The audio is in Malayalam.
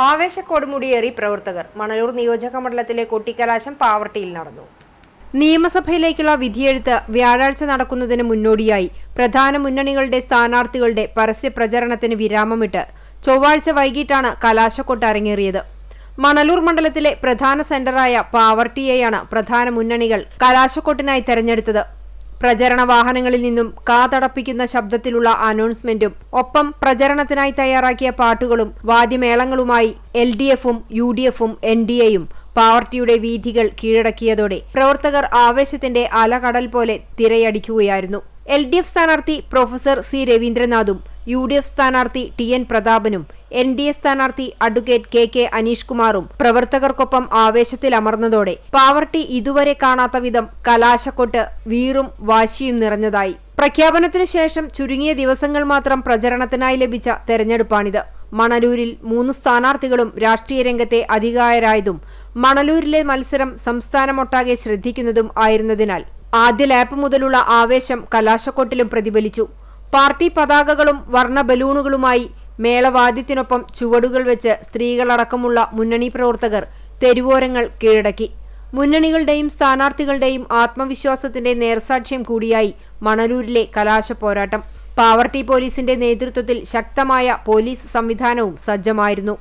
ആവേശക്കോടുമുടിയേറി പ്രവർത്തകർ. മണലൂർ നിയോജക മണ്ഡലത്തിലെ കൊട്ടിക്കലാശം പാവർട്ടിയിൽ നടന്നു. നിയമസഭയിലേക്കുള്ള വിധിയെഴുത്ത് വ്യാഴാഴ്ച നടക്കുന്നതിന് മുന്നോടിയായി പ്രധാന മുന്നണികളുടെ സ്ഥാനാർത്ഥികളുടെ പരസ്യ പ്രചരണത്തിന് വിരാമമിട്ട് ചൊവ്വാഴ്ച വൈകിട്ടാണ് കലാശക്കൊട്ട് അരങ്ങേറിയത്. മണലൂർ മണ്ഡലത്തിലെ പ്രധാന സെന്ററായ പാവർട്ടിയെയാണ് പ്രധാന മുന്നണികൾ കലാശക്കൊട്ടിനായി തെരഞ്ഞെടുത്തത്. പ്രചരണ വാഹനങ്ങളിൽ നിന്നും കാതടപ്പിക്കുന്ന ശബ്ദത്തിലുള്ള അനൗൺസ്മെന്റും ഒപ്പം പ്രചരണത്തിനായി തയ്യാറാക്കിയ പാട്ടുകളും വാദ്യമേളങ്ങളുമായി LDFും UDFും NDAയും പാവർട്ടിയുടെ വീഥികൾ കീഴടക്കിയതോടെ പ്രവർത്തകർ ആവേശത്തിന്റെ അലകടൽ പോലെ തിരയടിക്കുകയായിരുന്നു. LDF സ്ഥാനാർത്ഥി പ്രൊഫസർ C രവീന്ദ്രനാഥും UDF സ്ഥാനാർത്ഥി TN പ്രതാപനും NDA സ്ഥാനാർത്ഥി അഡ്വക്കേറ്റ് KK അനീഷ് കുമാറും പ്രവർത്തകർക്കൊപ്പം ആവേശത്തിലമർന്നതോടെ പാവർട്ടി ഇതുവരെ കാണാത്ത വിധം കലാശക്കൊട്ട് വീറും വാശിയും നിറഞ്ഞതായി. പ്രഖ്യാപനത്തിനു ശേഷം ചുരുങ്ങിയ ദിവസങ്ങൾ മാത്രം പ്രചരണത്തിനായി ലഭിച്ച തെരഞ്ഞെടുപ്പാണിത്. മണലൂരിൽ 3 സ്ഥാനാർത്ഥികളും രാഷ്ട്രീയ രംഗത്തെ അധികായരായതും മണലൂരിലെ മത്സരം സംസ്ഥാനമൊട്ടാകെ ശ്രദ്ധിക്കുന്നതും ആയിരുന്നതിനാൽ ആദ്യ ലാപ്പ് മുതലുള്ള ആവേശം കലാശക്കൊട്ടിലും പ്രതിഫലിച്ചു. പാർട്ടി പതാകകളും വർണ്ണ ബലൂണുകളുമായി മേളവാദ്യത്തിനൊപ്പം ചുവടുകൾ വെച്ച് സ്ത്രീകളടക്കമുള്ള മുന്നണി പ്രവർത്തകർ തെരുവോരങ്ങൾ കീഴടക്കി. മുന്നണികളുടെയും സ്ഥാനാർത്ഥികളുടെയും ആത്മവിശ്വാസത്തിന്റെ നേർസാക്ഷ്യം കൂടിയായി മണലൂരിലെ കലാശ പോരാട്ടം. പാവർട്ടി പോലീസിന്റെ നേതൃത്വത്തിൽ ശക്തമായ പോലീസ് സംവിധാനവും സജ്ജമായിരുന്നു.